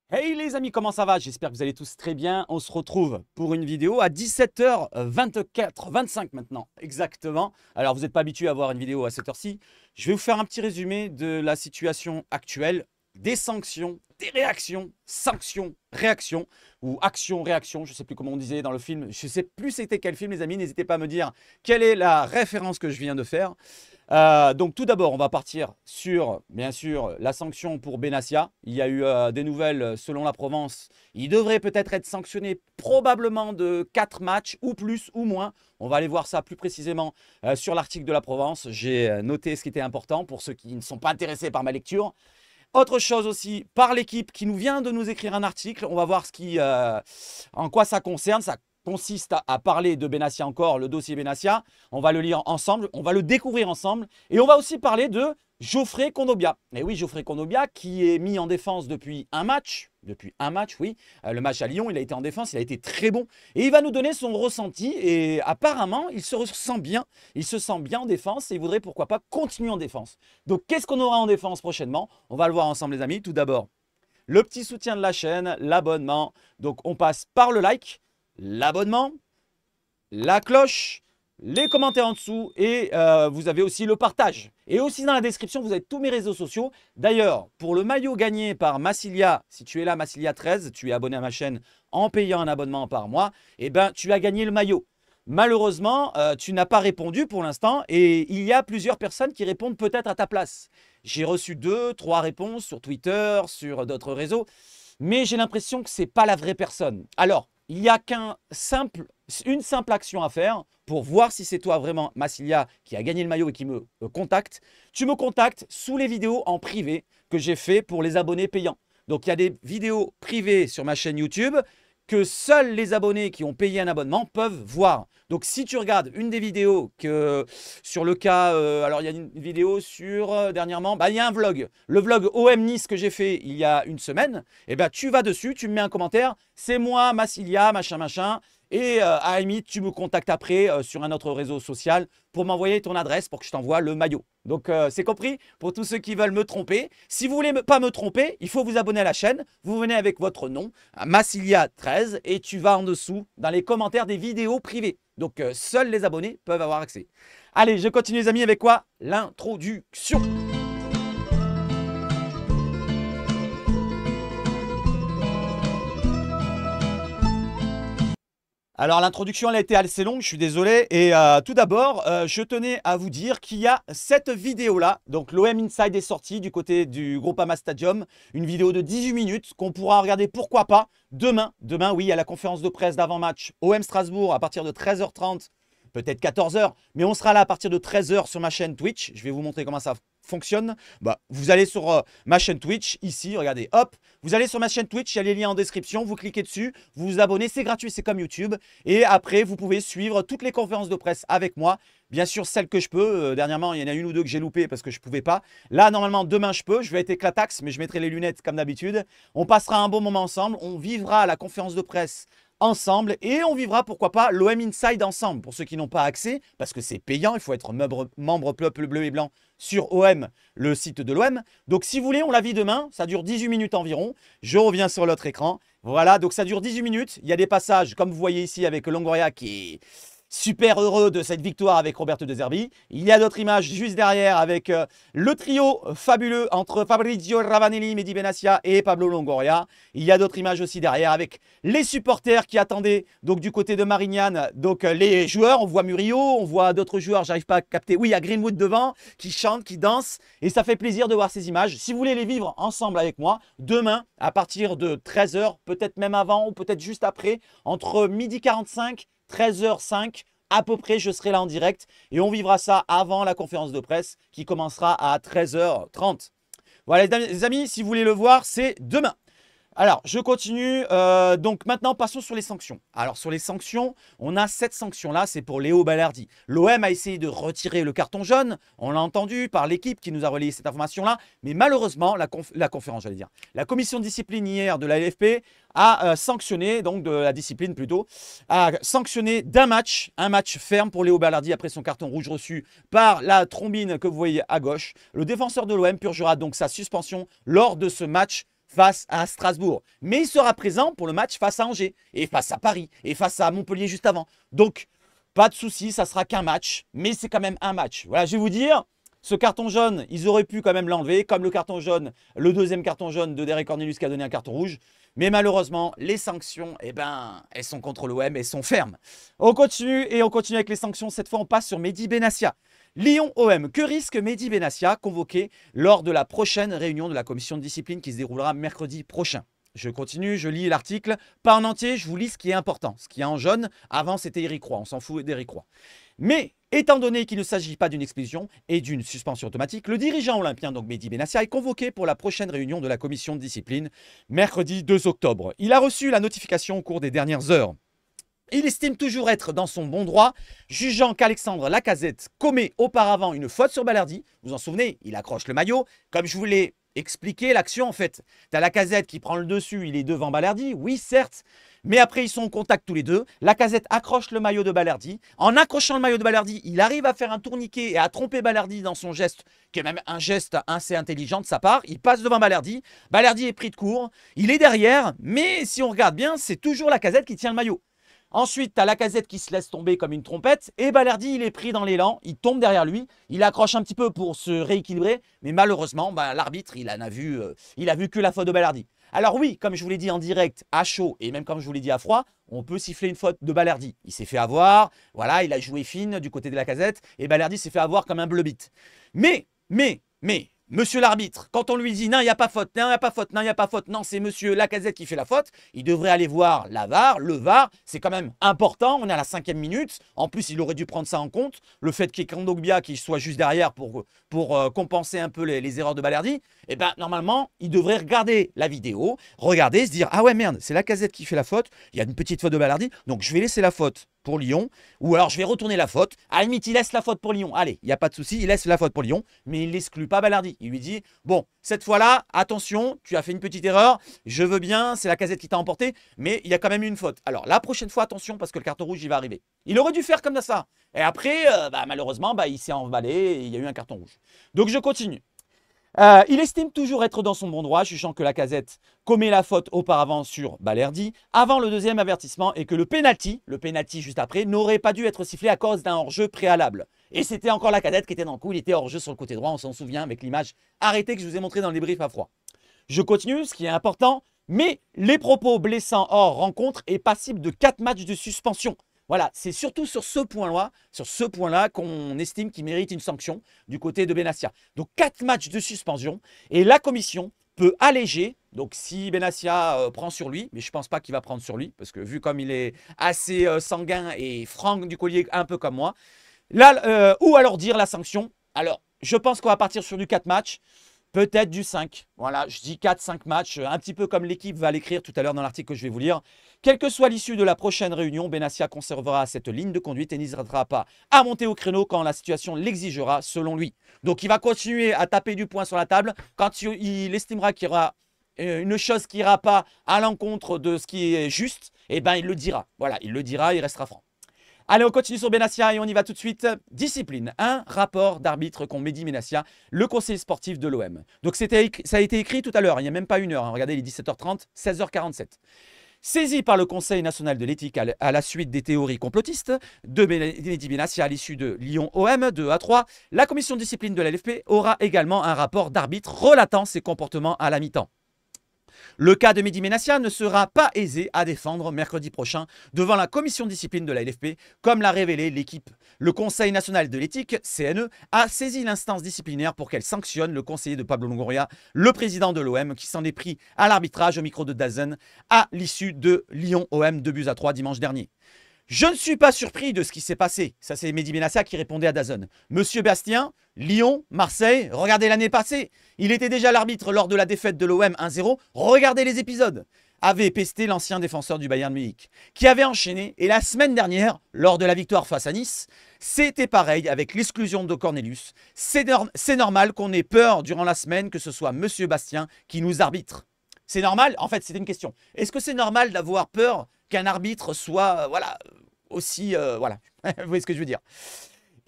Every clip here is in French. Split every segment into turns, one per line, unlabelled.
Hey les amis, comment ça va? J'espère que vous allez tous très bien. On se retrouve pour une vidéo à 17h24, 25 maintenant, exactement. Alors vous n'êtes pas habitué à voir une vidéo à cette heure-ci. Je vais vous faire un petit résumé de la situation actuelle, des sanctions, des réactions, sanctions, réactions, ou action, réaction, je ne sais plus comment on disait dans le film. Je ne sais plus c'était quel film les amis, n'hésitez pas à me dire quelle est la référence que je viens de faire. Donc tout d'abord, on va partir sur, bien sûr, la sanction pour Benassia. Il y a eu des nouvelles selon la Provence. Il devrait peut-être être sanctionné probablement de 4 matchs ou plus ou moins. On va aller voir ça plus précisément sur l'article de la Provence. J'ai noté ce qui était important pour ceux qui ne sont pas intéressés par ma lecture. Autre chose aussi, par l'équipe qui nous vient de nous écrire un article, on va voir en quoi ça concerne. Ça consiste à parler de Benassia encore, le dossier Benassia. On va le lire ensemble, on va le découvrir ensemble. Et on va aussi parler de Geoffrey Kondogbia. Et oui, Geoffrey Kondogbia qui est mis en défense depuis un match. Oui. Le match à Lyon, il a été en défense, il a été très bon. Et il va nous donner son ressenti. Et apparemment, il se sent bien. Il se sent bien en défense et il voudrait pourquoi pas continuer en défense. Donc, qu'est-ce qu'on aura en défense prochainement? On va le voir ensemble, les amis. Tout d'abord, le petit soutien de la chaîne, l'abonnement. Donc, on passe par le like, l'abonnement, la cloche, les commentaires en dessous et vous avez aussi le partage. Et aussi dans la description, vous avez tous mes réseaux sociaux. D'ailleurs, pour le maillot gagné par Massilia, si tu es là, Massilia13, tu es abonné à ma chaîne en payant un abonnement par mois, eh ben, tu as gagné le maillot. Malheureusement, tu n'as pas répondu pour l'instant et il y a plusieurs personnes qui répondent peut-être à ta place. J'ai reçu 2, 3 réponses sur Twitter, sur d'autres réseaux, mais j'ai l'impression que ce n'est pas la vraie personne. Alors, il n'y a une simple action à faire pour voir si c'est toi vraiment, Massilia, qui a gagné le maillot et qui me contacte. Tu me contactes sous les vidéos en privé que j'ai fait pour les abonnés payants. Donc, il y a des vidéos privées sur ma chaîne YouTube que seuls les abonnés qui ont payé un abonnement peuvent voir. Donc, si tu regardes une des vidéos sur le cas, alors il y a une vidéo sur, dernièrement, il y a un vlog. Le vlog OM Nice que j'ai fait il y a une semaine, et tu vas dessus, tu me mets un commentaire, c'est moi, Massilia, machin, machin. Et à la limite, tu me contactes après sur un autre réseau social pour m'envoyer ton adresse pour que je t'envoie le maillot. Donc, c'est compris pour tous ceux qui veulent me tromper. Si vous voulez pas me tromper, il faut vous abonner à la chaîne. Vous venez avec votre nom, Massilia13, et tu vas en dessous dans les commentaires des vidéos privées. Donc, seuls les abonnés peuvent avoir accès. Allez, je continue les amis avec quoi? L'introduction. Alors l'introduction elle a été assez longue, je suis désolé. Et tout d'abord, je tenais à vous dire qu'il y a cette vidéo-là. Donc l'OM Inside est sorti du côté du Groupama Stadium. Une vidéo de 18 minutes qu'on pourra regarder pourquoi pas demain. Demain, oui, à la conférence de presse d'avant-match OM Strasbourg à partir de 13h30. Peut-être 14h, mais on sera là à partir de 13h sur ma chaîne Twitch. Je vais vous montrer comment ça fonctionne. Vous allez sur ma chaîne Twitch, ici, regardez, hop. Vous allez sur ma chaîne Twitch, il y a les liens en description, vous cliquez dessus, vous vous abonnez, c'est gratuit, c'est comme YouTube. Et après, vous pouvez suivre toutes les conférences de presse avec moi. Bien sûr, celles que je peux. Dernièrement, il y en a une ou deux que j'ai loupées parce que je ne pouvais pas. Là, normalement, demain, je peux. Je vais être éclatax, mais je mettrai les lunettes comme d'habitude. On passera un bon moment ensemble. On vivra la conférence de presse ensemble et on vivra pourquoi pas l'OM Inside ensemble pour ceux qui n'ont pas accès parce que c'est payant, il faut être membre peuple bleu et blanc sur OM, le site de l'OM. Donc si vous voulez, on la vit demain, ça dure 18 minutes environ. Je reviens sur l'autre écran. Voilà, donc ça dure 18 minutes. Il y a des passages comme vous voyez ici avec Longoria qui est super heureux de cette victoire avec Roberto De Zerbi. Il y a d'autres images juste derrière avec le trio fabuleux entre Fabrizio Ravanelli, Mehdi Benassia et Pablo Longoria. Il y a d'autres images aussi derrière avec les supporters qui attendaient donc du côté de Marignane. Donc les joueurs, on voit Murillo, on voit d'autres joueurs, j'arrive pas à capter. Oui, il y a Greenwood devant qui chante, qui danse et ça fait plaisir de voir ces images. Si vous voulez les vivre ensemble avec moi, demain à partir de 13h, peut-être même avant ou peut-être juste après, entre 12h45 13h05, à peu près, je serai là en direct et on vivra ça avant la conférence de presse qui commencera à 13h30. Voilà les amis, si vous voulez le voir, c'est demain. Alors, je continue. Donc maintenant, passons sur les sanctions. Alors, sur les sanctions, on a cette sanction-là, c'est pour Léo Balerdi. L'OM a essayé de retirer le carton jaune. On l'a entendu par l'équipe qui nous a relayé cette information-là. Mais malheureusement, la conférence, j'allais dire, la commission de discipline hier de la LFP a sanctionné, donc de la discipline plutôt, a sanctionné un match ferme pour Léo Balerdi après son carton rouge reçu par la trombine que vous voyez à gauche. Le défenseur de l'OM purgera donc sa suspension lors de ce match face à Strasbourg. Mais il sera présent pour le match face à Angers, et face à Paris, et face à Montpellier juste avant. Donc, pas de souci, ça sera qu'un match, mais c'est quand même un match. Voilà, je vais vous dire, ce carton jaune, ils auraient pu quand même l'enlever, comme le carton jaune, le deuxième carton jaune de Derek Cornelius qui a donné un carton rouge. Mais malheureusement, les sanctions, eh ben, elles sont contre l'OM, elles sont fermes. On continue avec les sanctions. Cette fois, on passe sur Mehdi Benassia. Lyon-OM, que risque Mehdi Benassia convoqué lors de la prochaine réunion de la commission de discipline qui se déroulera mercredi prochain? Je continue, je lis l'article. Pas en entier, je vous lis ce qui est important. Ce qui est en jaune, avant c'était Éric Roy, on s'en fout d'Éric Roy. Mais étant donné qu'il ne s'agit pas d'une expulsion et d'une suspension automatique, le dirigeant olympien, donc Mehdi Benassia, est convoqué pour la prochaine réunion de la commission de discipline, mercredi 2 octobre. Il a reçu la notification au cours des dernières heures. Il estime toujours être dans son bon droit, jugeant qu'Alexandre Lacazette commet auparavant une faute sur Balerdi. Vous vous en souvenez, il accroche le maillot. Comme je vous l'ai expliqué, l'action en fait, tu as Lacazette qui prend le dessus, il est devant Balerdi, oui certes, mais après ils sont en contact tous les deux. Lacazette accroche le maillot de Balerdi. En accrochant le maillot de Balerdi, il arrive à faire un tourniquet et à tromper Balerdi dans son geste, qui est même un geste assez intelligent de sa part. Il passe devant Balerdi, Balerdi est pris de court, il est derrière, mais si on regarde bien, c'est toujours Lacazette qui tient le maillot. Ensuite, tu as Lacazette qui se laisse tomber comme une trompette et Balerdi, il est pris dans l'élan, il tombe derrière lui, il accroche un petit peu pour se rééquilibrer, mais malheureusement, l'arbitre, il a vu que la faute de Balerdi. Alors oui, comme je vous l'ai dit en direct, à chaud et même comme je vous l'ai dit à froid, on peut siffler une faute de Balerdi. Il s'est fait avoir, voilà, il a joué fine du côté de Lacazette et Balerdi s'est fait avoir comme un bleu-bite. Mais, monsieur l'arbitre, quand on lui dit non, il n'y a pas faute, non, il n'y a pas faute, non, il n'y a pas faute, non, c'est monsieur Lacazette qui fait la faute, il devrait aller voir la VAR, le VAR, c'est quand même important, on est à la 5e minute, en plus il aurait dû prendre ça en compte, le fait qu'il y ait Kondogbia qui soit juste derrière pour compenser un peu les erreurs de Balerdi, et bien normalement, il devrait regarder la vidéo, regarder, se dire, ah ouais merde, c'est Lacazette qui fait la faute, il y a une petite faute de Balerdi, donc je vais laisser la faute pour Lyon, ou alors je vais retourner la faute. À la limite, il laisse la faute pour Lyon. Allez, il n'y a pas de souci, il laisse la faute pour Lyon, mais il n'exclut pas Balerdi. Il lui dit, bon, cette fois-là, attention, tu as fait une petite erreur, je veux bien, c'est Lacazette qui t'a emporté, mais il y a quand même eu une faute. Alors la prochaine fois, attention, parce que le carton rouge, il va arriver. Il aurait dû faire comme ça. Et après, malheureusement, il s'est emballé et il y a eu un carton rouge. Donc je continue. Il estime toujours être dans son bon droit, jugeant que Lacazette commet la faute auparavant sur Balerdi, avant le deuxième avertissement, et que le penalty juste après, n'aurait pas dû être sifflé à cause d'un hors-jeu préalable. Et c'était encore Lacazette qui était dans le coup, il était hors-jeu sur le côté droit, on s'en souvient avec l'image arrêtée que je vous ai montrée dans le débrief à froid. Je continue, ce qui est important, mais les propos blessants hors rencontre est passible de 4 matchs de suspension. Voilà, c'est surtout sur ce point-là qu'on estime qu'il mérite une sanction du côté de Benassia. Donc 4 matchs de suspension et la commission peut alléger. Donc si Benassia prend sur lui, mais je ne pense pas qu'il va prendre sur lui, parce que vu comme il est assez sanguin et franc du collier, un peu comme moi, là, ou alors dire la sanction. Alors, je pense qu'on va partir sur du 4 matchs. Peut-être du 5. Voilà, je dis 4-5 matchs, un petit peu comme l'équipe va l'écrire tout à l'heure dans l'article que je vais vous lire. Quelle que soit l'issue de la prochaine réunion, Benassia conservera cette ligne de conduite et n'hésitera pas à monter au créneau quand la situation l'exigera, selon lui. Donc, il va continuer à taper du poing sur la table quand il estimera qu'il y aura une chose qui n'ira pas à l'encontre de ce qui est juste. Eh bien, il le dira. Voilà, il le dira, il restera franc. Allez, on continue sur Benassia et on y va tout de suite. Discipline, un rapport d'arbitre contre Mehdi Benassia, le conseiller sportif de l'OM. Donc ça a été écrit tout à l'heure, il n'y a même pas une heure. Hein. Regardez, il est 17h30, 16h47. Saisi par le Conseil national de l'éthique à la suite des théories complotistes de Mehdi Benassia à l'issue de Lyon-OM 2-3, la commission de discipline de la LFP aura également un rapport d'arbitre relatant ses comportements à la mi-temps. Le cas de Mehdi Benassia ne sera pas aisé à défendre mercredi prochain devant la commission de discipline de la LFP, comme l'a révélé l'équipe. Le Conseil national de l'éthique, CNE, a saisi l'instance disciplinaire pour qu'elle sanctionne le conseiller de Pablo Longoria, le président de l'OM, qui s'en est pris à l'arbitrage au micro de DAZN à l'issue de Lyon-OM 2-3 dimanche dernier. Je ne suis pas surpris de ce qui s'est passé. Ça, c'est Mehdi Benassia qui répondait à DAZN. Monsieur Bastien, Lyon, Marseille, regardez l'année passée. Il était déjà l'arbitre lors de la défaite de l'OM 1-0. Regardez les épisodes. Avait pesté l'ancien défenseur du Bayern Munich, qui avait enchaîné. Et la semaine dernière, lors de la victoire face à Nice, c'était pareil avec l'exclusion de Cornelius. C'est normal qu'on ait peur durant la semaine que ce soit Monsieur Bastien qui nous arbitre. C'est normal? En fait, c'était une question. Est-ce que c'est normal d'avoir peur qu'un arbitre soit, voilà, aussi, voilà, vous voyez ce que je veux dire.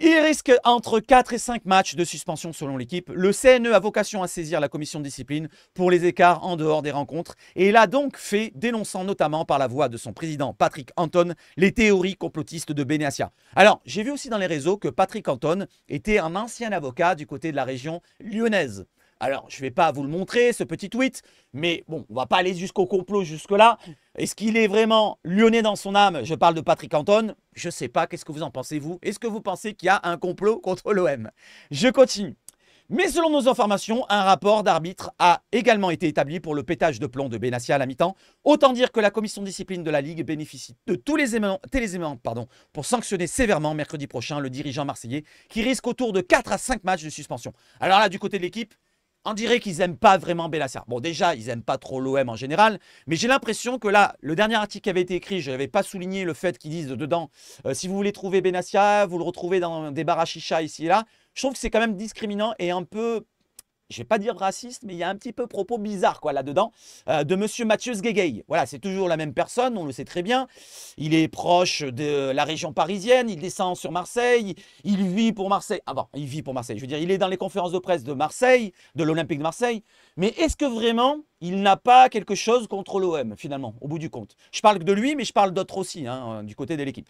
Il risque entre 4 et 5 matchs de suspension selon l'équipe. Le CNE a vocation à saisir la commission de discipline pour les écarts en dehors des rencontres et il a donc fait, dénonçant notamment par la voix de son président Patrick Anton, les théories complotistes de Benassia. Alors, j'ai vu aussi dans les réseaux que Patrick Anton était un ancien avocat du côté de la région lyonnaise. Alors, je ne vais pas vous le montrer, ce petit tweet, mais bon, on ne va pas aller jusqu'au complot jusque-là. Est-ce qu'il est vraiment lyonnais dans son âme? Je parle de Patrick Anton. Je ne sais pas, qu'est-ce que vous en pensez, vous? Est-ce que vous pensez qu'il y a un complot contre l'OM? Je continue. Mais selon nos informations, un rapport d'arbitre a également été établi pour le pétage de plomb de Benassia à la mi-temps. Autant dire que la commission de discipline de la Ligue bénéficie de tous les éléments pour sanctionner sévèrement mercredi prochain le dirigeant marseillais qui risque autour de 4 à 5 matchs de suspension. Alors là, du côté de l'équipe, on dirait qu'ils n'aiment pas vraiment Benassia. Bon, déjà, ils n'aiment pas trop l'OM en général, mais j'ai l'impression que là, le dernier article qui avait été écrit, je n'avais pas souligné le fait qu'ils disent dedans, si vous voulez trouver Benassia, vous le retrouvez dans des bars à chicha ici et là. Je trouve que c'est quand même discriminant et un peu, je ne vais pas dire raciste, mais il y a un petit peu propos bizarre quoi là-dedans, de monsieur Mathieu Sguégueil. Voilà, c'est toujours la même personne, on le sait très bien. Il est proche de la région parisienne, il descend sur Marseille, il vit pour Marseille. Ah bon, il vit pour Marseille, je veux dire, il est dans les conférences de presse de Marseille, de l'Olympique de Marseille. Mais est-ce que vraiment, il n'a pas quelque chose contre l'OM, finalement, au bout du compte? Je parle de lui, mais je parle d'autres aussi, hein, du côté de l'équipe.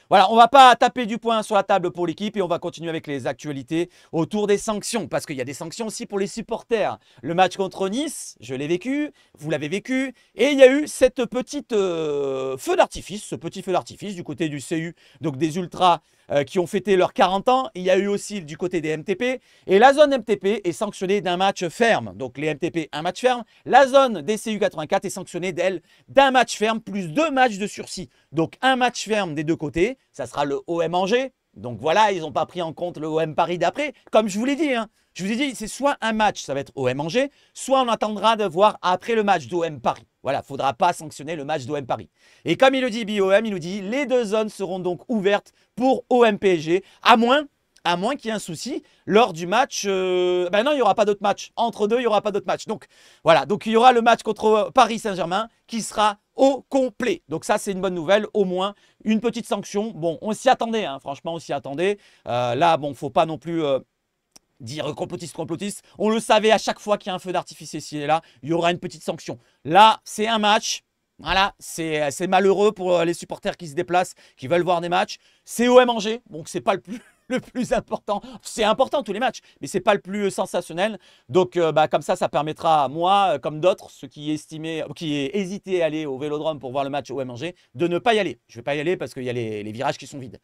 Voilà, on ne va pas taper du poing sur la table pour l'équipe et on va continuer avec les actualités autour des sanctions. Parce qu'il y a des sanctions aussi pour les supporters. Le match contre Nice, je l'ai vécu, vous l'avez vécu. Et il y a eu cette petite feu d'artifice, ce petit feu d'artifice du côté du CU, donc des Ultras qui ont fêté leurs 40 ans. Il y a eu aussi du côté des MTP. Et la zone MTP est sanctionnée d'un match ferme. Donc les MTP, un match ferme. La zone des CU 84 est sanctionnée, d'elle, d'un match ferme plus 2 matchs de sursis. Donc un match ferme des deux côtés. Ça sera le OM Angers. Donc voilà, ils n'ont pas pris en compte le OM Paris d'après. Comme je vous l'ai dit, hein. Je vous ai dit, c'est soit un match, ça va être OM Angers, soit on attendra de voir après le match d'OM Paris. Voilà, il ne faudra pas sanctionner le match d'OM Paris. Et comme il le dit BOM, il nous dit, les deux zones seront donc ouvertes pour OM PSG, à moins qu'il y ait un souci lors du match. Ben non, il n'y aura pas d'autre match. Entre deux, il n'y aura pas d'autre match. Donc voilà, donc il y aura le match contre Paris Saint-Germain qui sera au complet. Donc ça, c'est une bonne nouvelle, au moins une petite sanction. Bon, on s'y attendait, hein, franchement, on s'y attendait. Là, bon, il ne faut pas non plus dire complotiste. On le savait, à chaque fois qu'il y a un feu d'artifice ici et là, il y aura une petite sanction. Là, c'est un match. Voilà, c'est malheureux pour les supporters qui se déplacent, qui veulent voir des matchs. C'est OM Angers, donc c'est pas le plus important. C'est important tous les matchs, mais c'est pas le plus sensationnel. Donc comme ça permettra à moi, comme d'autres, ceux qui hésitaient à aller au Vélodrome pour voir le match OM Angers, de ne pas y aller. Je vais pas y aller parce qu'il y a les virages qui sont vides.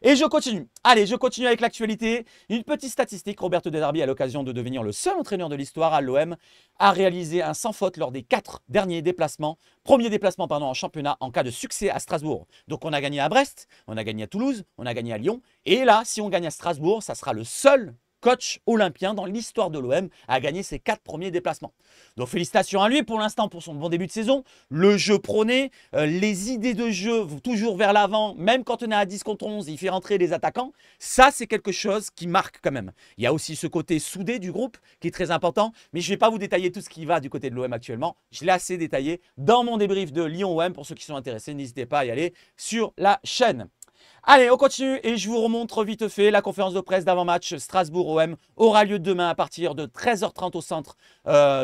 Et je continue. Allez, je continue avec l'actualité. Une petite statistique, Roberto De Zerbi, à l'occasion de devenir le seul entraîneur de l'histoire à l'OM, a réalisé un sans faute lors des 4 derniers déplacements. Premier déplacement en championnat en cas de succès à Strasbourg. Donc on a gagné à Brest, on a gagné à Toulouse, on a gagné à Lyon. Et là, si on gagne à Strasbourg, ça sera le seul coach olympien dans l'histoire de l'OM à gagner ses 4 premiers déplacements. Donc félicitations à lui pour l'instant pour son bon début de saison. Le jeu prôné, les idées de jeu toujours vers l'avant, même quand on est à 10 contre 11, il fait rentrer les attaquants. Ça, c'est quelque chose qui marque quand même. Il y a aussi ce côté soudé du groupe qui est très important, mais je ne vais pas vous détailler tout ce qui va du côté de l'OM actuellement. Je l'ai assez détaillé dans mon débrief de Lyon-OM. Pour ceux qui sont intéressés, n'hésitez pas à y aller sur la chaîne. Allez, on continue et je vous remontre vite fait la conférence de presse d'avant-match Strasbourg-OM aura lieu demain à partir de 13h30 au centre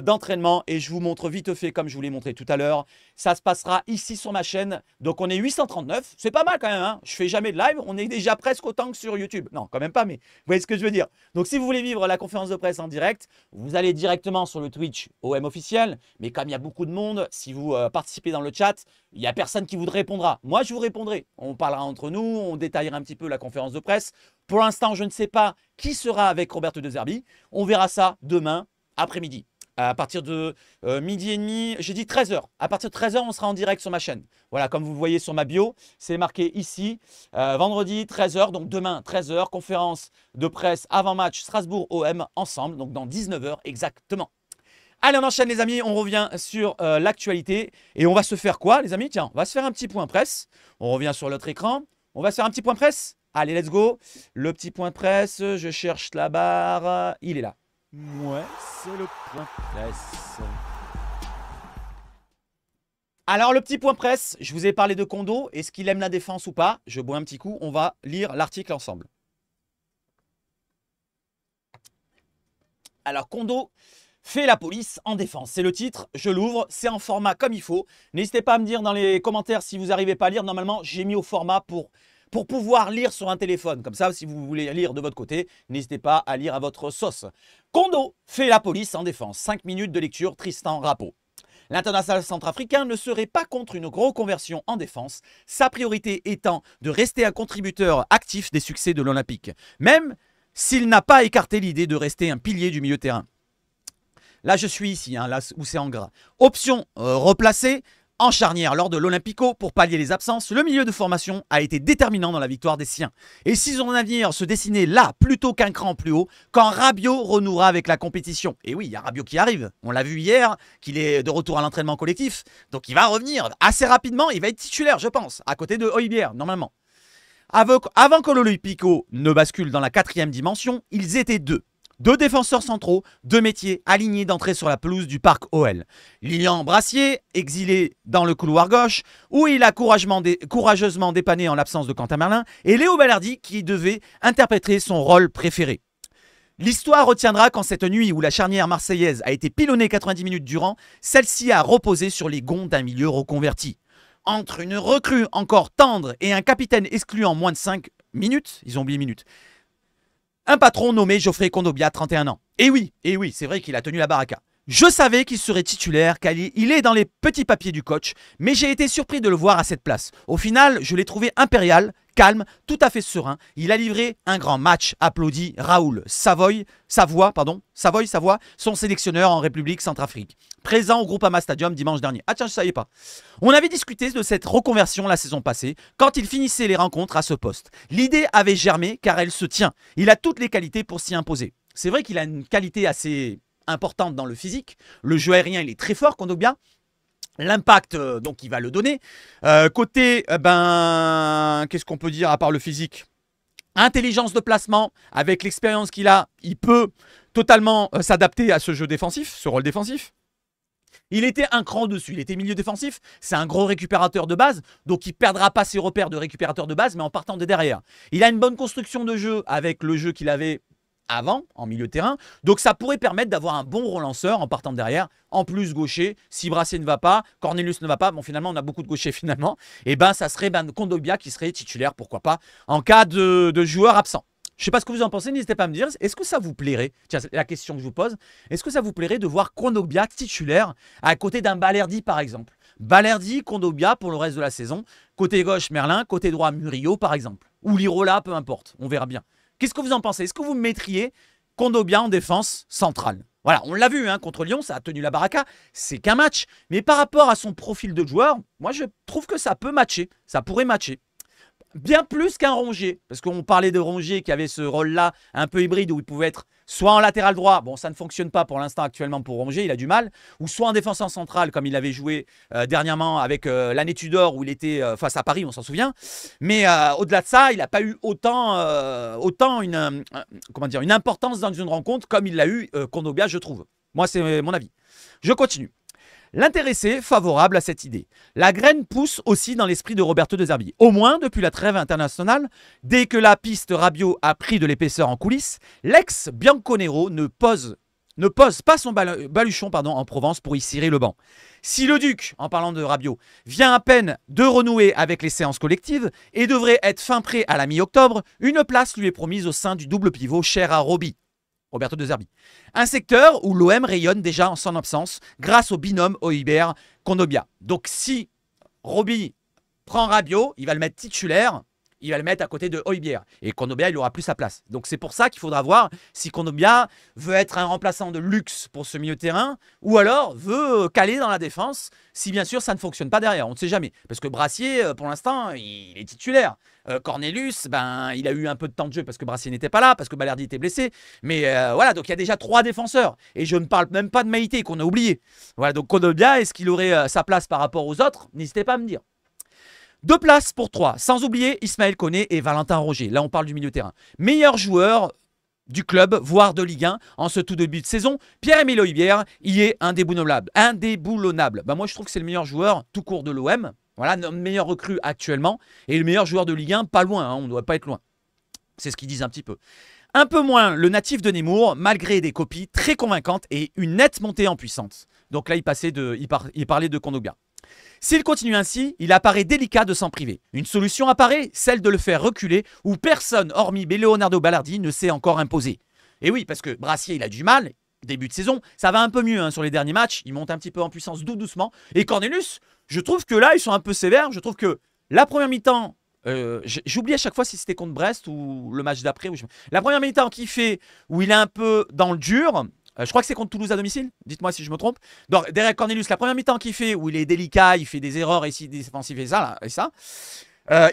d'entraînement et je vous montre vite fait comme je vous l'ai montré tout à l'heure. Ça se passera ici sur ma chaîne. Donc on est 839, c'est pas mal quand même, hein. Je fais jamais de live, on est déjà presque autant que sur YouTube. Non, quand même pas, mais vous voyez ce que je veux dire. Donc si vous voulez vivre la conférence de presse en direct, vous allez directement sur le Twitch OM officiel. Mais comme il y a beaucoup de monde, si vous participez dans le chat, il n'y a personne qui vous répondra. Moi, je vous répondrai. On parlera entre nous, on détaillera un petit peu la conférence de presse. Pour l'instant, je ne sais pas qui sera avec Roberto De Zerbi. On verra ça demain après-midi. À partir de midi et demi, j'ai dit 13h. À partir de 13h, on sera en direct sur ma chaîne. Voilà, comme vous le voyez sur ma bio, c'est marqué ici. Vendredi, 13h, donc demain, 13h, conférence de presse avant-match Strasbourg-OM ensemble, donc dans 19h exactement. Allez, on enchaîne les amis, on revient sur l'actualité. Et on va se faire quoi les amis? Tiens, on va se faire un petit point presse. On revient sur l'autre écran. On va se faire un petit point presse. Allez, let's go. Le petit point presse, je cherche la barre. Il est là.
Ouais, c'est le point presse.
Alors, le petit point presse, je vous ai parlé de Kondo. Est-ce qu'il aime la défense ou pas? Je bois un petit coup, on va lire l'article ensemble. Alors, Kondo fait la police en défense. C'est le titre, je l'ouvre, c'est en format comme il faut. N'hésitez pas à me dire dans les commentaires si vous n'arrivez pas à lire. Normalement, j'ai mis au format pour pouvoir lire sur un téléphone. Comme ça, si vous voulez lire de votre côté, n'hésitez pas à lire à votre sauce. Kondo fait la police en défense. 5 minutes de lecture, Tristan Rapo. L'international centrafricain ne serait pas contre une reconversion en défense, sa priorité étant de rester un contributeur actif des succès de l'Olympique, même s'il n'a pas écarté l'idée de rester un pilier du milieu de terrain. Là, je suis ici, là où c'est en gras. Option replacée en charnière lors de l'Olympico pour pallier les absences. Le milieu de formation a été déterminant dans la victoire des siens. Et si son avenir se dessinait là, plutôt qu'un cran plus haut, quand Rabiot renouera avec la compétition. Et oui, il y a Rabiot qui arrive. On l'a vu hier, qu'il est de retour à l'entraînement collectif. Donc il va revenir assez rapidement. Il va être titulaire, je pense, à côté de Højbjerg, normalement. Avant que l'Olympico ne bascule dans la 4e dimension, ils étaient deux. 2 défenseurs centraux, 2 métiers alignés d'entrée sur la pelouse du parc OL. Lilian Brassier, exilé dans le couloir gauche, où il a courageusement dépanné en l'absence de Quentin Merlin, et Léo Balerdi qui devait interpréter son rôle préféré. L'histoire retiendra qu'en cette nuit où la charnière marseillaise a été pilonnée 90 minutes durant, celle-ci a reposé sur les gonds d'un milieu reconverti. Entre une recrue encore tendre et un capitaine exclu en moins de 5 minutes, ils ont oublié minutes, un patron nommé Geoffrey Kondogbia, 31 ans. Et oui, c'est vrai qu'il a tenu la baraka. Je savais qu'il serait titulaire car il est dans les petits papiers du coach, mais j'ai été surpris de le voir à cette place. Au final, je l'ai trouvé impérial, calme, tout à fait serein. Il a livré un grand match, applaudit Raoul Savoie, son sélectionneur en République Centrafrique, présent au Groupama Stadium dimanche dernier. Ah tiens, je ne savais pas. On avait discuté de cette reconversion la saison passée, quand il finissait les rencontres à ce poste. L'idée avait germé car elle se tient. Il a toutes les qualités pour s'y imposer. C'est vrai qu'il a une qualité assez importante dans le physique. Le jeu aérien, il est très fort, Kondogbia. L'impact, donc, il va le donner. Côté, qu'est-ce qu'on peut dire à part le physique? Intelligence de placement, avec l'expérience qu'il a, il peut totalement s'adapter à ce jeu défensif, ce rôle défensif. Il était un cran dessus, il était milieu défensif, c'est un gros récupérateur de base, donc il ne perdra pas ses repères de récupérateur de base, mais en partant de derrière. Il a une bonne construction de jeu avec le jeu qu'il avait avant, en milieu de terrain, donc ça pourrait permettre d'avoir un bon relanceur en partant de derrière, en plus gaucher, si Brassier ne va pas, Cornelius ne va pas, bon finalement on a beaucoup de gauchers finalement, et ça serait Kondogbia qui serait titulaire, pourquoi pas, en cas de joueur absent. Je ne sais pas ce que vous en pensez, n'hésitez pas à me dire, est-ce que ça vous plairait, tiens la question que je vous pose, est-ce que ça vous plairait de voir Kondogbia titulaire à côté d'un Balerdi par exemple? Balerdi, Kondogbia pour le reste de la saison, côté gauche Merlin, côté droit Murillo par exemple, ou Lirola, peu importe, on verra bien. Qu'est-ce que vous en pensez? Est-ce que vous mettriez Kondogbia en défense centrale? Voilà, on l'a vu contre Lyon, ça a tenu la baraka, c'est qu'un match. Mais par rapport à son profil de joueur, moi je trouve que ça peut matcher, ça pourrait matcher. Bien plus qu'un Rongier, parce qu'on parlait de Rongier qui avait ce rôle-là un peu hybride où il pouvait être soit en latéral droit, bon ça ne fonctionne pas pour l'instant actuellement pour Rongier, il a du mal, ou soit en défenseur central comme il avait joué dernièrement avec l'année Tudor où il était face à Paris, on s'en souvient. Mais au-delà de ça, il n'a pas eu autant une importance dans une rencontre comme il l'a eu Kondogbia, je trouve. Moi, c'est mon avis. Je continue. L'intéressé favorable à cette idée. La graine pousse aussi dans l'esprit de Roberto De Zerbi. Au moins, depuis la trêve internationale, dès que la piste Rabiot a pris de l'épaisseur en coulisses, l'ex-Bianconero ne pose pas son baluchon en Provence pour y cirer le banc. Si le Duc, en parlant de Rabiot, vient à peine de renouer avec les séances collectives et devrait être fin prêt à la mi-octobre, une place lui est promise au sein du double pivot cher à Roberto De Zerbi. Un secteur où l'OM rayonne déjà en son absence grâce au binôme Højbjerg-Kondogbia. Donc si Roby prend Rabiot, il va le mettre titulaire, il va le mettre à côté de Højbjerg. Et Kondogbia, il n'aura plus sa place. Donc c'est pour ça qu'il faudra voir si Kondogbia veut être un remplaçant de luxe pour ce milieu de terrain ou alors veut caler dans la défense si bien sûr ça ne fonctionne pas derrière. On ne sait jamais. Parce que Brassier, pour l'instant, il est titulaire. Cornelius, il a eu un peu de temps de jeu parce que Brassier n'était pas là, parce que Balerdi était blessé. Mais voilà, donc il y a déjà 3 défenseurs. Et je ne parle même pas de Maïté qu'on a oublié. Voilà, donc Kondogbia, est-ce qu'il aurait sa place par rapport aux autres? N'hésitez pas à me dire. 2 places pour 3, sans oublier Ismaël Koné et Valentin Rongier. Là, on parle du milieu de terrain. Meilleur joueur du club, voire de Ligue 1, en ce tout début de saison. Pierre-Emile Højbjerg y est indéboulonnable. Moi, je trouve que c'est le meilleur joueur tout court de l'OM. Voilà, notre meilleur recrue actuellement. Et le meilleur joueur de Ligue 1, pas loin, on ne doit pas être loin. C'est ce qu'ils disent un petit peu. Un peu moins le natif de Nemours, malgré des copies très convaincantes et une nette montée en puissance. Donc là, il parlait de Kondogbia. S'il continue ainsi, il apparaît délicat de s'en priver. Une solution apparaît, celle de le faire reculer, où personne, hormis Leonardo Ballardi, ne s'est encore imposé. Et oui, parce que Brassier, il a du mal, début de saison, ça va un peu mieux sur les derniers matchs, il monte un petit peu en puissance doucement. Et Cornelius, je trouve que là, ils sont un peu sévères, je trouve que la première mi-temps, j'oublie à chaque fois si c'était contre Brest ou le match d'après. La première mi-temps qu'il fait, où il est un peu dans le dur, je crois que c'est contre Toulouse à domicile, dites-moi si je me trompe. Donc, Derek Cornelius, la première mi-temps qu'il fait, où il est délicat, il fait des erreurs ici, défensives et ça, là, et ça.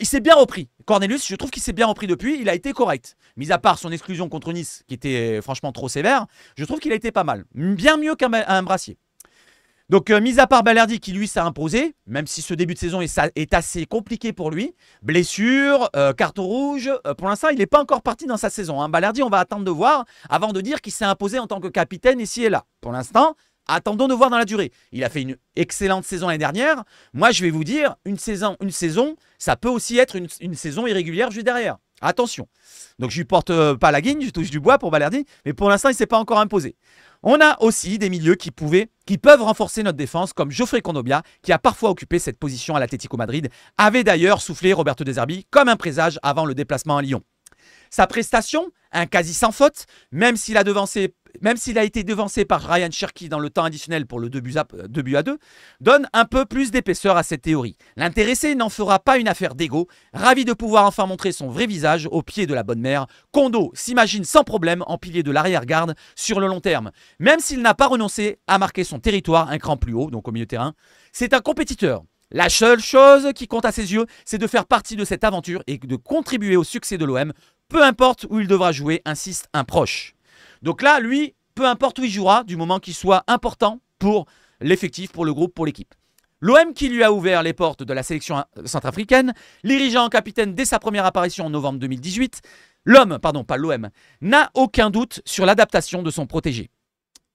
Il s'est bien repris. Cornelius, je trouve qu'il s'est bien repris depuis. Il a été correct. Mis à part son exclusion contre Nice, qui était franchement trop sévère, je trouve qu'il a été pas mal. Bien mieux qu'un Brassier. Donc, mis à part Ballardi qui lui s'est imposé, même si ce début de saison est assez compliqué pour lui. Blessure, carton rouge. Pour l'instant, il n'est pas encore parti dans sa saison. Ballardi, on va attendre de voir avant de dire qu'il s'est imposé en tant que capitaine ici et là. Pour l'instant, attendons de voir dans la durée. Il a fait une excellente saison l'année dernière. Moi, je vais vous dire, une saison, ça peut aussi être une saison irrégulière juste derrière. Attention. Donc, je ne lui porte pas la guigne, je touche du bois pour Ballardi, mais pour l'instant, il ne s'est pas encore imposé. On a aussi des milieux qui peuvent renforcer notre défense, comme Geoffrey Kondogbia, qui a parfois occupé cette position à l'Atlético Madrid, avait d'ailleurs soufflé Roberto De Zerbi comme un présage avant le déplacement à Lyon. Sa prestation, un quasi sans faute, même s'il a été devancé par Ryan Cherki dans le temps additionnel pour le 2-2, donne un peu plus d'épaisseur à cette théorie. L'intéressé n'en fera pas une affaire d'ego. Ravi de pouvoir enfin montrer son vrai visage au pied de la bonne mère, Kondo s'imagine sans problème en pilier de l'arrière-garde sur le long terme. Même s'il n'a pas renoncé à marquer son territoire un cran plus haut, donc au milieu de terrain, c'est un compétiteur. La seule chose qui compte à ses yeux, c'est de faire partie de cette aventure et de contribuer au succès de l'OM. Peu importe où il devra jouer, insiste un proche. Donc là, lui, peu importe où il jouera, du moment qu'il soit important pour l'effectif, pour le groupe, pour l'équipe. L'OM qui lui a ouvert les portes de la sélection centrafricaine, l'irigeant en capitaine dès sa première apparition en novembre 2018, n'a aucun doute sur l'adaptation de son protégé.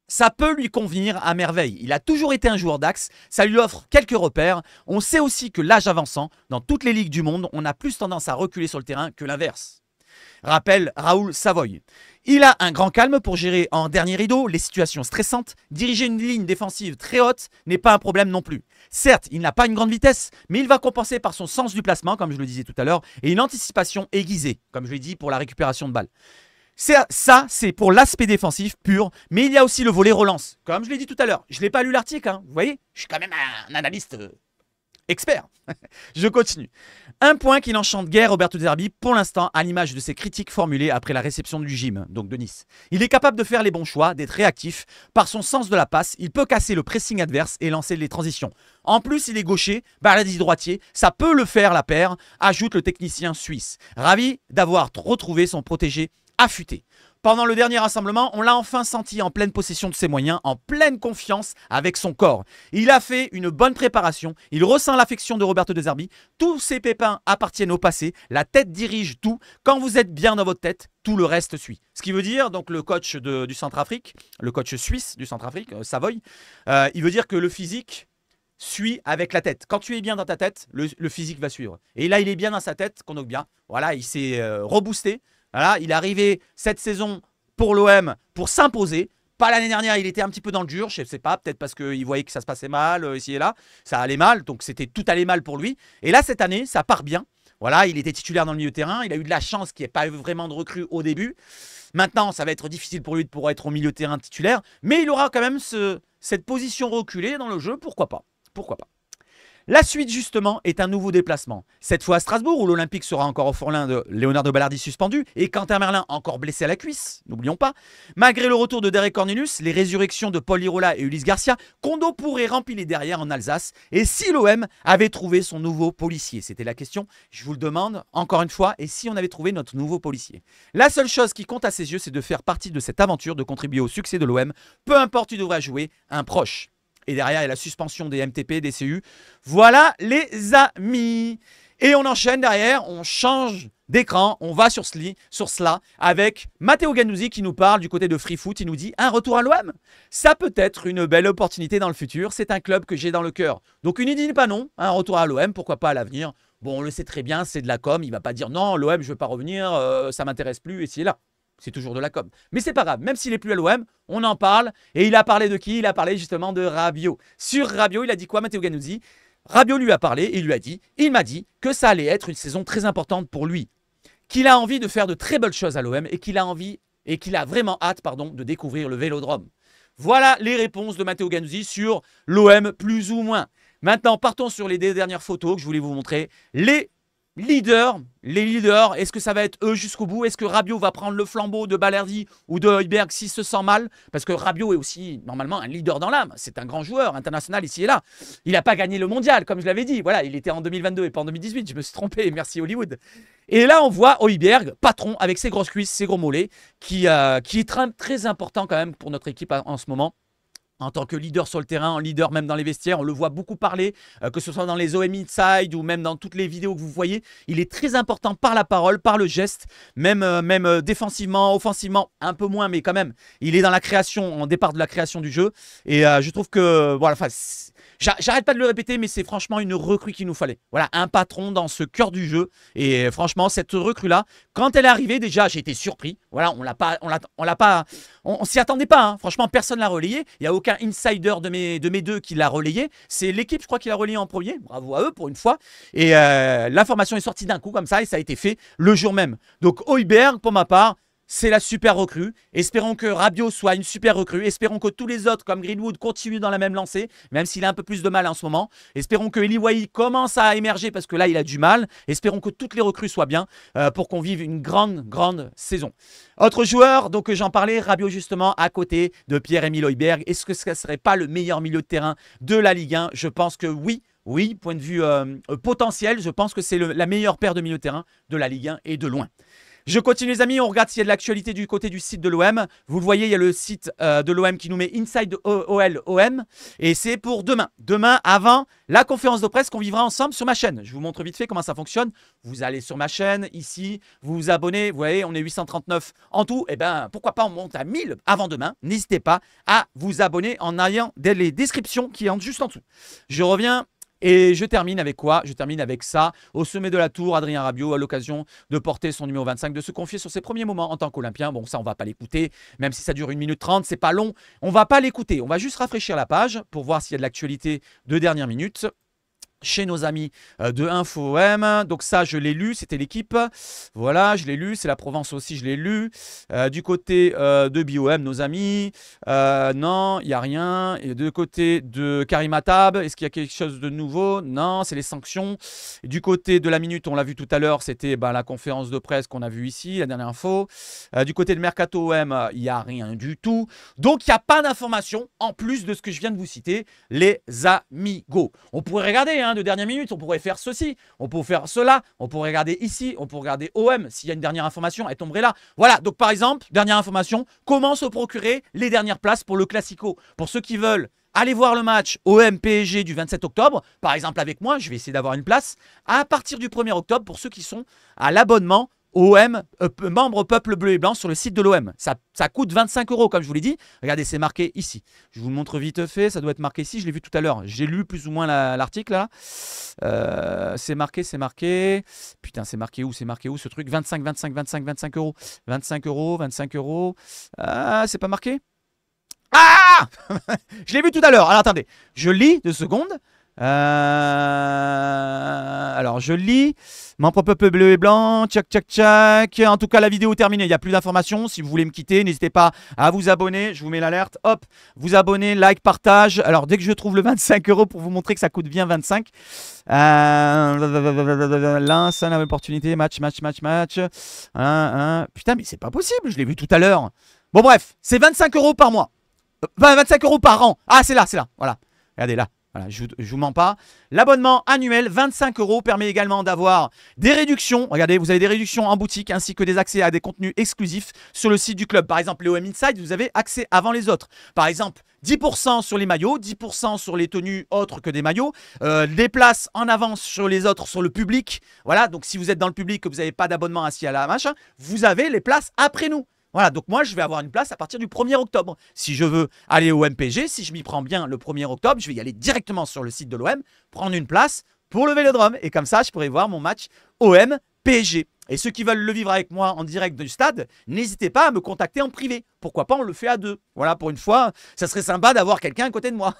Ça peut lui convenir à merveille. Il a toujours été un joueur d'axe, ça lui offre quelques repères. On sait aussi que l'âge avançant, dans toutes les ligues du monde, on a plus tendance à reculer sur le terrain que l'inverse. Rappelle Raoul Savoy. Il a un grand calme pour gérer en dernier rideau les situations stressantes. Diriger une ligne défensive très haute n'est pas un problème non plus. Certes, il n'a pas une grande vitesse, mais il va compenser par son sens du placement, comme je le disais tout à l'heure, et une anticipation aiguisée, comme je l'ai dit, pour la récupération de balles. Ça, c'est pour l'aspect défensif pur, mais il y a aussi le volet relance. Comme je l'ai dit tout à l'heure, je n'ai pas lu l'article, vous voyez, je suis quand même un analyste expert. Je continue. Un point qui n'enchante guère Roberto De Zerbi pour l'instant, à l'image de ses critiques formulées après la réception du gym, donc de Nice. Il est capable de faire les bons choix, d'être réactif. Par son sens de la passe, il peut casser le pressing adverse et lancer les transitions. En plus, il est gaucher, Ballardi droitier, ça peut le faire la paire, ajoute le technicien suisse. Ravi d'avoir retrouvé son protégé affûté. Pendant le dernier rassemblement, on l'a enfin senti en pleine possession de ses moyens, en pleine confiance avec son corps. Il a fait une bonne préparation, il ressent l'affection de Roberto De Zerbi. Tous ses pépins appartiennent au passé, la tête dirige tout. Quand vous êtes bien dans votre tête, tout le reste suit. Ce qui veut dire, donc le coach du Centrafrique, le coach suisse du Centrafrique, Savoy, il veut dire que le physique suit avec la tête. Quand tu es bien dans ta tête, le physique va suivre. Et là, il est bien dans sa tête, Kondogbia. Voilà, il s'est reboosté. Voilà, il est arrivé cette saison pour l'OM pour s'imposer. Pas l'année dernière, il était un petit peu dans le dur, je ne sais pas, peut-être parce qu'il voyait que ça se passait mal ici et là. Ça allait mal, donc tout allait mal pour lui. Et là, cette année, ça part bien. Voilà, il était titulaire dans le milieu de terrain. Il a eu de la chance qu'il n'y ait pas eu vraiment de recrue au début. Maintenant, ça va être difficile pour lui de pouvoir être au milieu de terrain titulaire. Mais il aura quand même cette position reculée dans le jeu, pourquoi pas. Pourquoi pas. La suite, justement, est un nouveau déplacement. Cette fois à Strasbourg, où l'Olympique sera encore au Forlin de Leonardo Ballardi suspendu et Quentin Merlin encore blessé à la cuisse, n'oublions pas. Malgré le retour de Derek Cornelius, les résurrections de Paul Lirola et Ulysse Garcia, Kondo pourrait remplir derrière en Alsace. Et si l'OM avait trouvé son nouveau policier? C'était la question, je vous le demande encore une fois. Et si on avait trouvé notre nouveau policier? La seule chose qui compte à ses yeux, c'est de faire partie de cette aventure, de contribuer au succès de l'OM. Peu importe où il devra jouer, un proche. Et derrière, il y a la suspension des MTP, des CU. Voilà les amis. Et on enchaîne derrière, on change d'écran, on va sur cela avec Matteo Ganuzzi qui nous parle du côté de Free Foot. Il nous dit un retour à l'OM. Ça peut être une belle opportunité dans le futur. C'est un club que j'ai dans le cœur. Donc une idée n'est pas non. Un retour à l'OM, pourquoi pas à l'avenir. Bon, on le sait très bien, c'est de la com. Il ne va pas dire non, l'OM, je ne veux pas revenir, ça ne m'intéresse plus, et ci et là. C'est toujours de la com. Mais c'est pas grave, même s'il est plus à l'OM, on en parle. Et il a parlé de qui? Il a parlé justement de Rabiot. Sur Rabiot, il a dit quoi, Matteo Ganuzzi? Rabiot lui a parlé et il lui a dit, il m'a dit que ça allait être une saison très importante pour lui. Qu'il a envie de faire de très belles choses à l'OM et qu'il a vraiment hâte, de découvrir le Vélodrome. Voilà les réponses de Matteo Ganuzzi sur l'OM plus ou moins. Maintenant, partons sur les dernières photos que je voulais vous montrer. Les leaders, est-ce que ça va être eux jusqu'au bout? Est-ce que Rabiot va prendre le flambeau de Balerdi ou de Højbjerg s'il se sent mal? Parce que Rabiot est aussi normalement un leader dans l'âme. C'est un grand joueur international ici et là. Il n'a pas gagné le mondial, comme je l'avais dit. Voilà, il était en 2022 et pas en 2018. Je me suis trompé, merci Hollywood. Et là, on voit Højbjerg, patron, avec ses grosses cuisses, ses gros mollets, qui est très important quand même pour notre équipe en ce moment. En tant que leader sur le terrain, en leader même dans les vestiaires, on le voit beaucoup parler, que ce soit dans les OM Inside ou même dans toutes les vidéos que vous voyez. Il est très important par la parole, par le geste, même défensivement, offensivement, un peu moins, mais quand même, il est dans la création, en départ de la création du jeu. Et je trouve que, voilà, enfin, j'arrête pas de le répéter, mais c'est franchement une recrue qu'il nous fallait. Voilà, un patron dans ce cœur du jeu. Et franchement, cette recrue-là, quand elle est arrivée, déjà, j'ai été surpris. Voilà, on s'y attendait pas. Hein. Franchement, personne l'a relayé. Il n'y a aucun insider de mes deux qui l'a relayé. C'est l'équipe, je crois, qui l'a relayé en premier. Bravo à eux pour une fois. Et l'information est sortie d'un coup comme ça et ça a été fait le jour même. Donc, Højbjerg, pour ma part, c'est la super recrue. Espérons que Rabiot soit une super recrue. Espérons que tous les autres, comme Greenwood, continuent dans la même lancée, même s'il a un peu plus de mal en ce moment. Espérons que Eli Wahi commence à émerger parce que là, il a du mal. Espérons que toutes les recrues soient bien pour qu'on vive une grande saison. Autre joueur, donc j'en parlais, Rabiot justement, à côté de Pierre-Emile Højbjerg. Est-ce que ce ne serait pas le meilleur milieu de terrain de la Ligue 1? Je pense que oui. Oui, point de vue potentiel, je pense que c'est la meilleure paire de milieu de terrain de la Ligue 1 et de loin. Je continue les amis, on regarde s'il y a de l'actualité du côté du site de l'OM. Vous le voyez, il y a le site de l'OM qui nous met Inside OM et c'est pour demain. Demain avant la conférence de presse qu'on vivra ensemble sur ma chaîne. Je vous montre vite fait comment ça fonctionne. Vous allez sur ma chaîne, ici, vous vous abonnez. Vous voyez, on est 839 en tout. Et bien, pourquoi pas on monte à 1000 avant demain. N'hésitez pas à vous abonner en ayant les descriptions qui entrent juste en dessous. Je reviens. Et je termine avec quoi? Je termine avec ça. Au sommet de la tour, Adrien Rabiot a l'occasion de porter son numéro 25, de se confier sur ses premiers moments en tant qu'Olympien. Bon, ça, on ne va pas l'écouter. Même si ça dure 1 minute 30, c'est pas long. On ne va pas l'écouter. On va juste rafraîchir la page pour voir s'il y a de l'actualité de dernière minute. Chez nos amis de InfoOM. Donc ça, je l'ai lu, c'était l'équipe. Voilà, je l'ai lu. C'est la Provence aussi, je l'ai lu. Du côté de BioM, nos amis. Non, il n'y a rien. Et du côté de Karimatab, est-ce qu'il y a quelque chose de nouveau? Non, c'est les sanctions. Et du côté de la Minute, on l'a vu tout à l'heure, c'était la conférence de presse qu'on a vue ici, la dernière info. Du côté de Mercato OM, il n'y a rien du tout. Donc, il n'y a pas d'informations en plus de ce que je viens de vous citer, les amigos. On pourrait regarder, de dernière minute, on pourrait faire ceci, on pourrait faire cela, on pourrait regarder ici, on pourrait regarder OM, s'il y a une dernière information, elle tomberait là. Voilà, donc par exemple, dernière information, comment se procurer les dernières places pour le Classico? Pour ceux qui veulent aller voir le match OM-PSG du 27 octobre, par exemple avec moi, je vais essayer d'avoir une place, à partir du 1er octobre, pour ceux qui sont à l'abonnement OM, membre Peuple Bleu et Blanc sur le site de l'OM. Ça coûte 25 €, comme je vous l'ai dit. Regardez, c'est marqué ici. Je vous le montre vite fait. Ça doit être marqué ici. Je l'ai vu tout à l'heure. J'ai lu plus ou moins l'article là. C'est marqué. Putain, c'est marqué où ce truc? 25 €. 25 €. Ah, c'est pas marqué? Ah je l'ai vu tout à l'heure. Alors attendez. Je lis 2 secondes. Alors je lis mon propre peuple bleu et blanc, tchac. En tout cas la vidéo est terminée, il n'y a plus d'informations. Si vous voulez me quitter, n'hésitez pas à vous abonner. Je vous mets l'alerte, hop, vous abonnez, like, partage. Alors dès que je trouve le 25 € pour vous montrer que ça coûte bien 25. Là, ça n'a opportunité, match. Putain mais c'est pas possible, je l'ai vu tout à l'heure. Bon bref, c'est 25 € par mois. 25 € par an. Ah c'est là, voilà. Regardez là. Voilà, je vous mens pas. L'abonnement annuel, 25 €, permet également d'avoir des réductions. Regardez, vous avez des réductions en boutique ainsi que des accès à des contenus exclusifs sur le site du club. Par exemple, les OM Inside, vous avez accès avant les autres. Par exemple, 10% sur les maillots, 10% sur les tenues autres que des maillots, des places en avance sur les autres, sur le public. Voilà, donc si vous êtes dans le public que vous n'avez pas d'abonnement assis à la machin, vous avez les places après nous. Voilà, donc moi, je vais avoir une place à partir du 1er octobre. Si je veux aller au MPG, si je m'y prends bien le 1er octobre, je vais y aller directement sur le site de l'OM, prendre une place pour le Vélodrome. Et comme ça, je pourrai voir mon match OM-PSG. Et ceux qui veulent le vivre avec moi en direct du stade, n'hésitez pas à me contacter en privé. Pourquoi pas, on le fait à deux. Voilà, pour une fois, ça serait sympa d'avoir quelqu'un à côté de moi.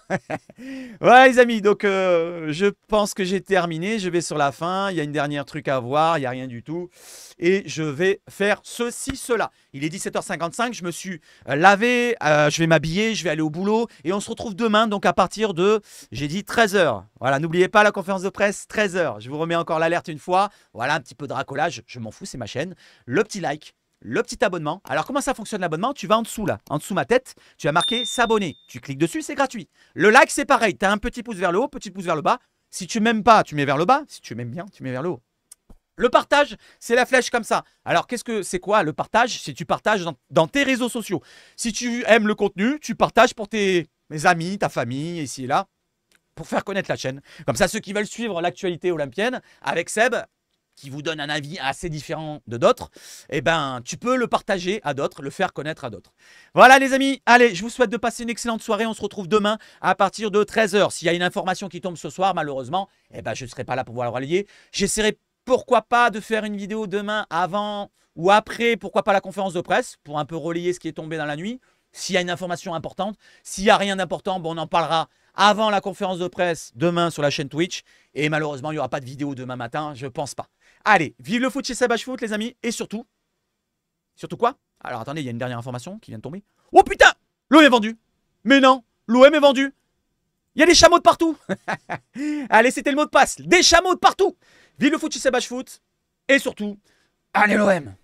Ouais, les amis, donc je pense que j'ai terminé. Je vais sur la fin. Il y a une dernière truc à voir. Il n'y a rien du tout. Et je vais faire ceci, cela. Il est 17h55. Je me suis lavé. Je vais m'habiller. Je vais aller au boulot. Et on se retrouve demain, donc à partir de, j'ai dit 13h. Voilà, n'oubliez pas la conférence de presse, 13h. Je vous remets encore l'alerte une fois. Voilà, un petit peu de racolage. Je m'en fous, c'est ma chaîne. Le petit like. Le petit abonnement. Alors, comment ça fonctionne l'abonnement? Tu vas en dessous là, en dessous ma tête, tu as marqué s'abonner. Tu cliques dessus, c'est gratuit. Le like, c'est pareil. Tu as un petit pouce vers le haut, petit pouce vers le bas. Si tu m'aimes pas, tu mets vers le bas. Si tu m'aimes bien, tu mets vers le haut. Le partage, c'est la flèche comme ça. Alors, qu'est-ce que c'est quoi le partage? Si tu partages dans tes réseaux sociaux. Si tu aimes le contenu, tu partages pour tes amis, ta famille, ici et là, pour faire connaître la chaîne. Comme ça, ceux qui veulent suivre l'actualité olympienne avec Seb, qui vous donne un avis assez différent de d'autres, eh ben, tu peux le partager à d'autres, le faire connaître à d'autres. Voilà les amis, allez, je vous souhaite de passer une excellente soirée. On se retrouve demain à partir de 13h. S'il y a une information qui tombe ce soir, malheureusement, eh ben, je ne serai pas là pour pouvoir le relayer. J'essaierai pourquoi pas de faire une vidéo demain avant ou après, pourquoi pas la conférence de presse, pour un peu relayer ce qui est tombé dans la nuit. S'il y a une information importante, s'il n'y a rien d'important, bon, on en parlera avant la conférence de presse demain sur la chaîne Twitch. Et malheureusement, il n'y aura pas de vidéo demain matin, je pense pas. Allez, vive le foot chez Seb Foot, les amis. Et surtout quoi? Alors attendez, il y a une dernière information qui vient de tomber. Oh putain, l'OM est vendu. Mais non, l'OM est vendu. Il y a des chameaux de partout. Allez, c'était le mot de passe. Des chameaux de partout. Vive le foot chez Seb Foot. Et surtout, allez l'OM.